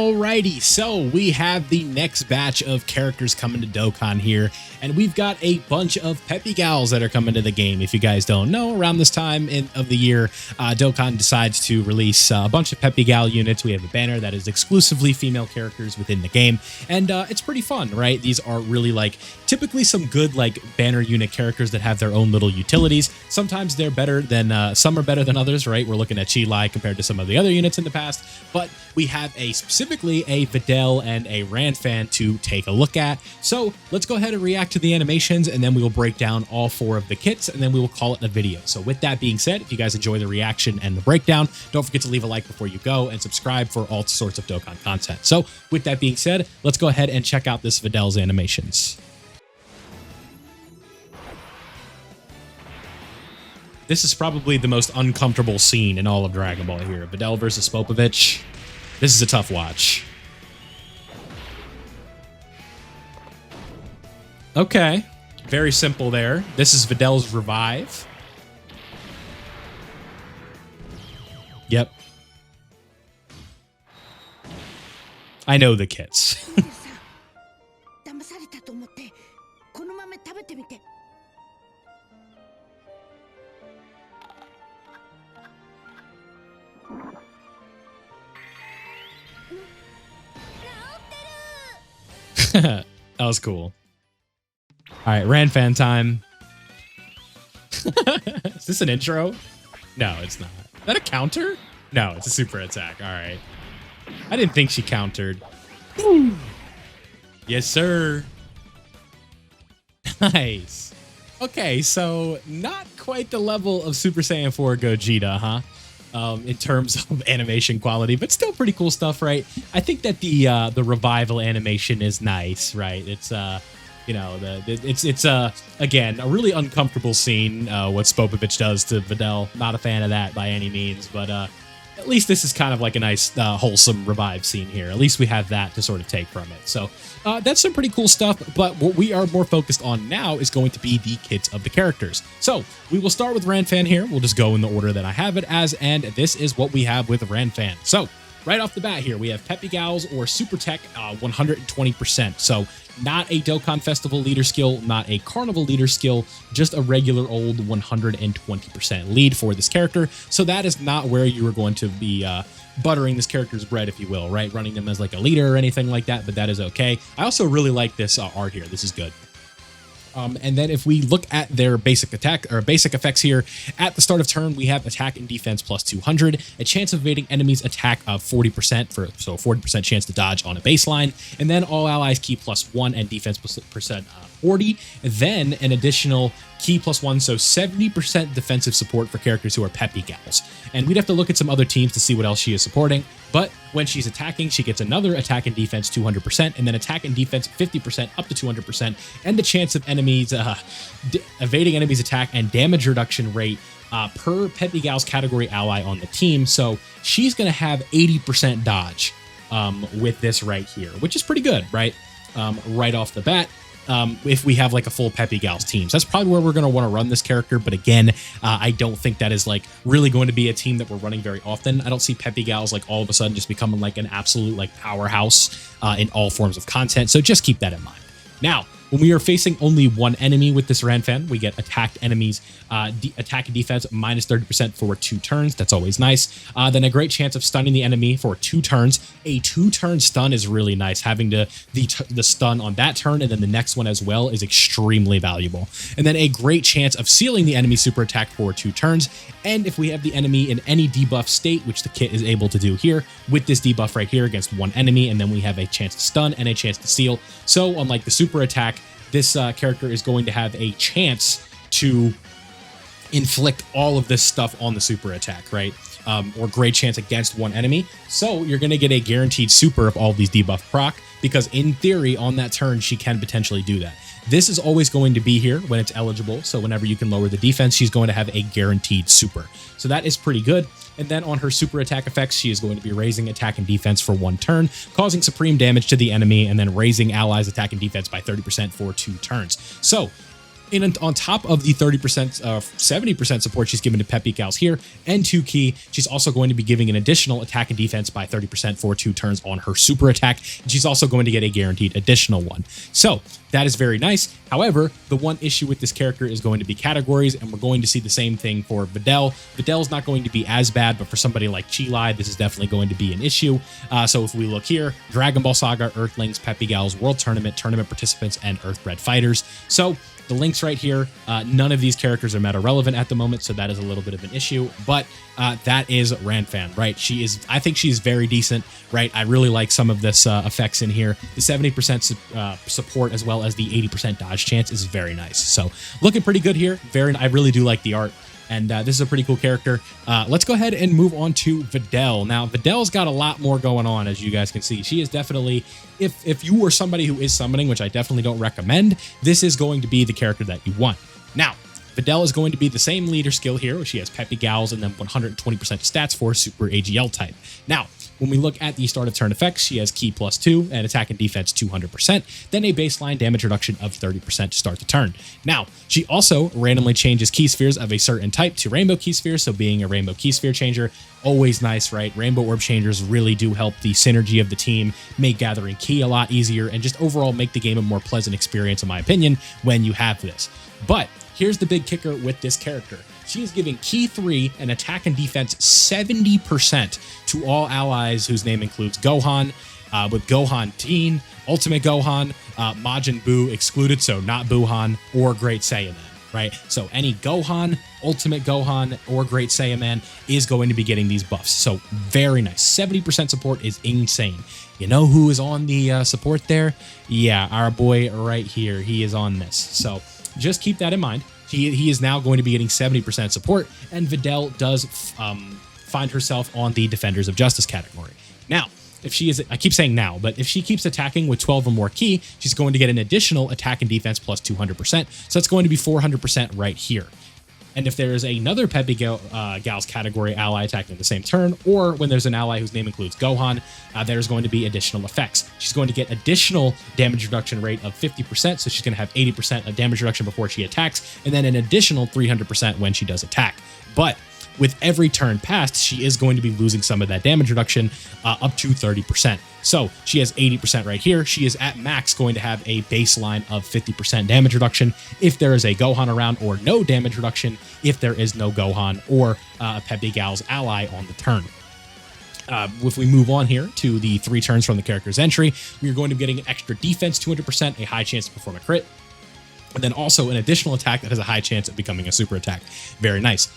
Alrighty, so we have the next batch of characters coming to Dokkan here, and we've got a bunch of peppy gals that are coming to the game. If you guys don't know, around this time of the year, Dokkan decides to release a bunch of peppy gal units. We have a banner that is exclusively female characters within the game, and it's pretty fun, right? These are really like typically some good like banner unit characters that have their own little utilities. Sometimes they're better than some are better than others, right? We're looking at CHEELAI compared to some of the other units in the past, but we have specifically a Videl and a RANFAN to take a look at. So let's go ahead and react to the animations, and then we will break down all 4 of the kits, and then we will call it a video. So with that being said, if you guys enjoy the reaction and the breakdown, don't forget to leave a like before you go and subscribe for all sorts of Dokkan content. So with that being said, let's go ahead and check out this Videl's animations. This is probably the most uncomfortable scene in all of Dragon Ball here. Videl versus Popovich. This is a tough watch. Okay. Very simple there. This is Videl's revive. Yep. I know the kits. That was cool. All right, RANFAN time. Is this an intro? No, it's not. Is that a counter? No, it's a super attack. All right. I didn't think she countered. Woo. Yes, sir. Nice. Okay, so not quite the level of Super Saiyan 4 Gogeta, huh? In terms of animation quality, but still pretty cool stuff, right? I think that the revival animation is nice, right? It's you know, it's again a really uncomfortable scene. What Popovich does to Videl, not a fan of that by any means, but at least this is kind of like a nice wholesome revive scene here. At least we have that to sort of take from it. So that's some pretty cool stuff, but what we are more focused on now is going to be the kits of the characters. So we will start with RANFAN here. We'll just go in the order that I have it as, and this is what we have with RANFAN. So right off the bat here, we have Peppy Gals or Super Tech 120%. So not a Dokkan Festival leader skill, not a Carnival leader skill, just a regular old 120% lead for this character. So that is not where you are going to be buttering this character's bread, if you will, right? Running them as like a leader or anything like that, but that is okay. I also really like this art here. This is good. And then if we look at their basic attack or basic effects here, at the start of turn, we have attack and defense plus 200, a chance of evading enemies attack of 40%, so 40% chance to dodge on a baseline, and then all allies key plus 1 and defense percent 40, then an additional key plus 1, so 70% defensive support for characters who are peppy gals. And we'd have to look at some other teams to see what else she is supporting, but when she's attacking, she gets another attack and defense 200%, and then attack and defense 50% up to 200%, and the chance of enemies evading enemies attack and damage reduction rate per peppy gal's category ally on the team. So she's going to have 80% dodge with this right here, which is pretty good, right? Right off the bat. If we have like a full Peppy Gals team. So that's probably where we're going to want to run this character. But again, I don't think that is like really going to be a team that we're running very often. I don't see Peppy Gals like all of a sudden just becoming like an absolute like powerhouse in all forms of content. So just keep that in mind. Now, when we are facing only one enemy with this RANFAN, we get attacked enemies, attack and defense minus 30% for 2 turns. That's always nice. Then a great chance of stunning the enemy for 2 turns. A 2-turn stun is really nice. Having the stun on that turn and then the next one as well is extremely valuable. And then a great chance of sealing the enemy super attack for 2 turns. And if we have the enemy in any debuff state, which the kit is able to do here, with this debuff right here against one enemy, and then we have a chance to stun and a chance to seal. So unlike the super attack, this character is going to have a chance to inflict all of this stuff on the super attack, right? Or great chance against one enemy. So you're going to get a guaranteed super of all of these debuff proc, because in theory on that turn, she can potentially do that. This is always going to be here when it's eligible. So whenever you can lower the defense, she's going to have a guaranteed super. So that is pretty good. And then on her super attack effects, she is going to be raising attack and defense for 1 turn, causing supreme damage to the enemy, and then raising allies attack and defense by 30% for 2 turns. So And on top of the 30%, 70% support she's given to Peppy Gals here and 2 key, she's also going to be giving an additional attack and defense by 30% for 2 turns on her super attack. And she's also going to get a guaranteed additional one. So that is very nice. However, the one issue with this character is going to be categories, and we're going to see the same thing for Videl. Videl's not going to be as bad, but for somebody like Cheelai, this is definitely going to be an issue. So if we look here, Dragon Ball Saga, Earthlings, Peppy Gals, World Tournament, Tournament Participants, and Earthbred Fighters. So the links right here, none of these characters are meta relevant at the moment, so that is a little bit of an issue, but that is RANFAN, right? I think she's very decent, right? I really like some of this effects in here. The 70% support as well as the 80% dodge chance is very nice. So looking pretty good here. I really do like the art. And this is a pretty cool character. Let's go ahead and move on to Videl. Now, Videl's got a lot more going on, as you guys can see. She is definitely, if you are somebody who is summoning, which I definitely don't recommend, this is going to be the character that you want. Now, Videl is going to be the same leader skill here, where she has Peppy Gals and then 120% stats for Super AGL type. Now, when we look at the start of turn effects, she has Key +2 and attack and defense 200%, then a baseline damage reduction of 30% to start the turn. Now, she also randomly changes key spheres of a certain type to rainbow key spheres, so being a rainbow key sphere changer, always nice, right? Rainbow orb changers really do help the synergy of the team, make gathering key a lot easier, and just overall make the game a more pleasant experience, in my opinion, when you have this. But here's the big kicker with this character. She is giving Key 3 and attack and defense 70% to all allies whose name includes Gohan, with Gohan Teen, Ultimate Gohan, Majin Buu excluded, so not Buuhan, or Great Saiyaman, right? So any Gohan, Ultimate Gohan, or Great Saiyaman is going to be getting these buffs. So very nice. 70% support is insane. You know who is on the support there? Yeah, our boy right here. He is on this. So just keep that in mind. He is now going to be getting 70% support, and Videl does find herself on the Defenders of Justice category. Now, if she is, I keep saying now, but if she keeps attacking with 12 or more key, she's going to get an additional attack and defense plus 200%. So that's going to be 400% right here. And if there is another Peppy Gals category ally attacking in the same turn, or when there's an ally whose name includes Gohan, there's going to be additional effects. She's going to get additional damage reduction rate of 50%, so she's going to have 80% of damage reduction before she attacks, and then an additional 300% when she does attack. But with every turn passed, she is going to be losing some of that damage reduction up to 30%. So she has 80% right here. She is at max going to have a baseline of 50% damage reduction if there is a Gohan around, or no damage reduction if there is no Gohan or a Peppy Gals ally on the turn. If we move on here to the 3 turns from the character's entry, we are going to be getting an extra defense 200%, a high chance to perform a crit, and then also an additional attack that has a high chance of becoming a super attack. Very nice.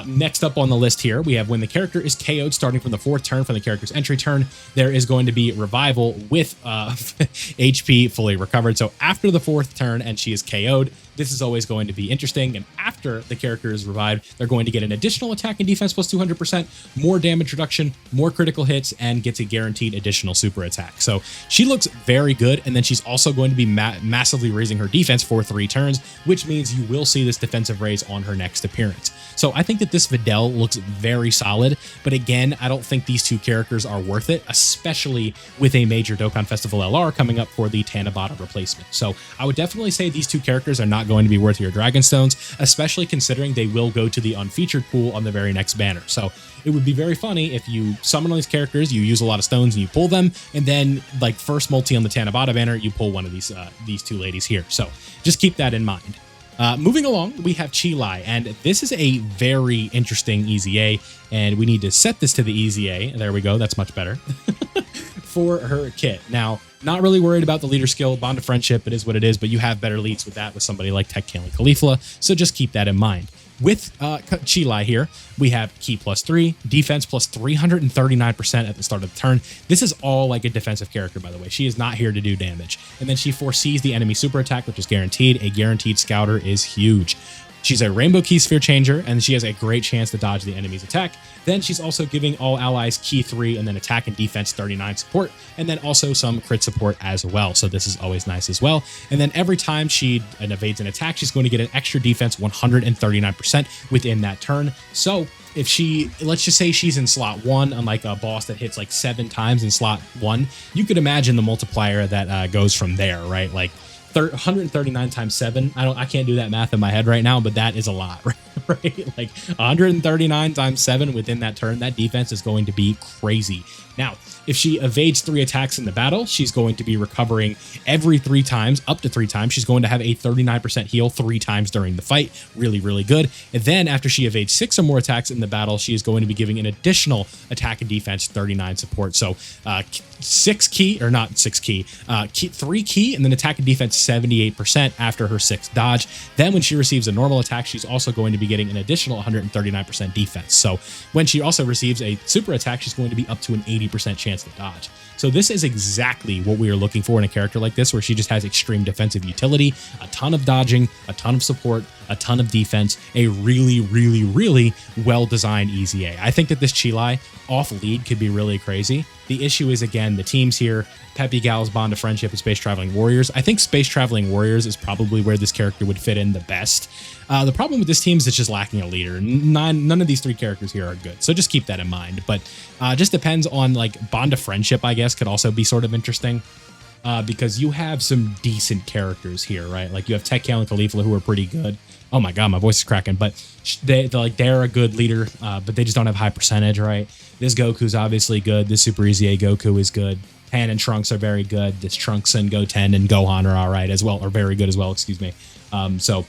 Next up on the list here, we have when the character is KO'd starting from the 4th turn from the character's entry turn, there is going to be revival with HP fully recovered. So after the 4th turn and she is KO'd, this is always going to be interesting. And after the character is revived, they're going to get an additional attack and defense plus 200%, more damage reduction, more critical hits, and gets a guaranteed additional super attack. So she looks very good. And then she's also going to be massively raising her defense for 3 turns, which means you will see this defensive raise on her next appearance. So I think that this Videl looks very solid, but again, I don't think these 2 characters are worth it, especially with a major Dokkan Festival LR coming up for the Tanabata replacement. So I would definitely say these 2 characters are not going to be worth your Dragon Stones, especially considering they will go to the unfeatured pool on the very next banner. So it would be very funny if you summon all these characters, you use a lot of stones and you pull them, and then like first multi on the Tanabata banner, you pull one of these 2 ladies here. So just keep that in mind. Moving along, we have Cheelai, and this is a very interesting EZA, and we need to set this to the EZA. There we go. That's much better. For her kit. Now, not really worried about the leader skill, bond of friendship, it is what it is, but you have better leads with that with somebody like Tech Kali Caulifla, so just keep that in mind. With Cheelai here, we have Key +3, defense plus 339% at the start of the turn. This is all like a defensive character, by the way. She is not here to do damage. And then she foresees the enemy super attack, which is guaranteed. A guaranteed scouter is huge. She's a Rainbow Key Sphere Changer, and she has a great chance to dodge the enemy's attack. Then she's also giving all allies Key 3 and then attack and defense 39 support, and then also some crit support as well. So this is always nice as well. And then every time she evades an attack, she's going to get an extra defense 139% within that turn. So if she, let's just say she's in slot 1, unlike a boss that hits like 7 times in slot 1, you could imagine the multiplier that goes from there, right? Like 139 times 7. I can't do that math in my head right now, but that is a lot, right? Like 139 times 7 within that turn. That defense is going to be crazy. Now, if she evades 3 attacks in the battle, she's going to be recovering every 3 times, up to 3 times. She's going to have a 39% heal 3 times during the fight. Really, really good. And then after she evades 6 or more attacks in the battle, she is going to be giving an additional attack and defense 39 support. So 6 key, or not 6 key, 3 key, and then attack and defense 78% after her 6 dodge. Then when she receives a normal attack, she's also going to be getting an additional 139% defense. So when she also receives a super attack, she's going to be up to an 80% chance to dodge. So this is exactly what we are looking for in a character like this, where she just has extreme defensive utility, a ton of dodging, a ton of support, a ton of defense, a really, really, really well-designed EZA. I think that this Cheelai off lead could be really crazy. The issue is, again, the teams here, Peppy Gal's Bond of Friendship and Space Traveling Warriors. I think Space Traveling Warriors is probably where this character would fit in the best. The problem with this team is it's just lacking a leader. None of these 3 characters here are good, so just keep that in mind. But just depends on, like, Bond of Friendship, I guess, could also be sort of interesting. Because you have some decent characters here, right? Like you have Tech Kale and Caulifla, who are pretty good. Oh my god, my voice is cracking. But they're a good leader, but they just don't have high percentage, right? This Goku's obviously good. This Super EZA Goku is good. Pan and Trunks are very good. This Trunks and Goten and Gohan are all right as well, or very good as well, excuse me. So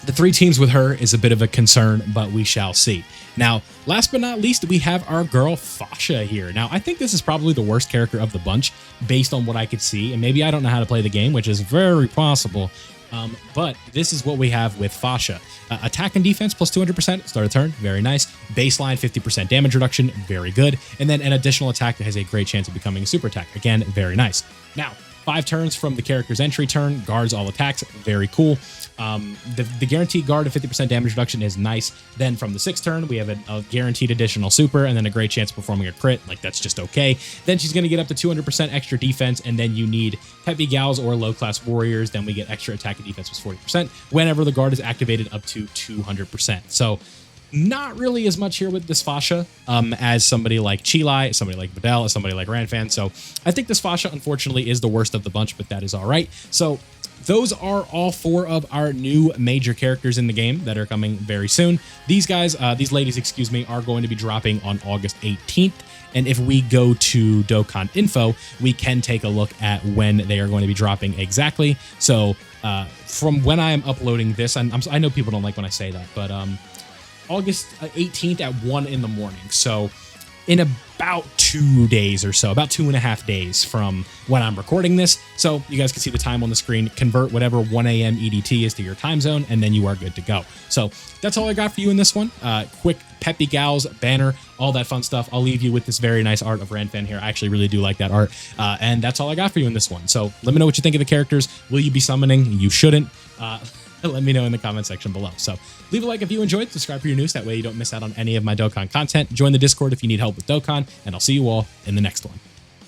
the 3 teams with her is a bit of a concern, but we shall see. Now, last but not least, we have our girl Fasha here. Now, I think this is probably the worst character of the bunch based on what I could see, and maybe I don't know how to play the game, which is very possible. But this is what we have with Fasha. Attack and defense plus 200%, start a turn, very nice. Baseline 50% damage reduction, very good. And then an additional attack that has a great chance of becoming a super attack, again, very nice. Now, 5 turns from the character's entry turn, guards all attacks, very cool. The guaranteed guard of 50% damage reduction is nice. Then from the 6th turn, we have a guaranteed additional super, and then a great chance of performing a crit. Like, that's just okay. Then she's going to get up to 200% extra defense, and then you need Peppy Gals or low-class warriors. Then we get extra attack and defense plus 40% whenever the guard is activated up to 200%. So not really as much here with this Fasha as somebody like Cheelai, somebody like Videl, somebody like RANFAN. So I think this Fasha, unfortunately, is the worst of the bunch, but that is all right. So those are all 4 of our new major characters in the game that are coming very soon. These guys, these ladies, excuse me, are going to be dropping on August 18th. And if we go to Dokkan info, we can take a look at when they are going to be dropping exactly. So from when I am uploading this, I know people don't like when I say that, but August 18th at 1 in the morning. So in about 2 days or so, about 2.5 days from when I'm recording this. So you guys can see the time on the screen, convert whatever 1 a.m. EDT is to your time zone, and then you are good to go. So that's all I got for you in this one. Quick Peppy Gals banner, all that fun stuff. I'll leave you with this very nice art of RANFAN here. I actually really do like that art. And that's all I got for you in this one. So let me know what you think of the characters. Will you be summoning? You shouldn't. Let me know in the comment section below. So leave a like if you enjoyed, subscribe for your news. That way you don't miss out on any of my Dokkan content. Join the Discord if you need help with Dokkan, and I'll see you all in the next one.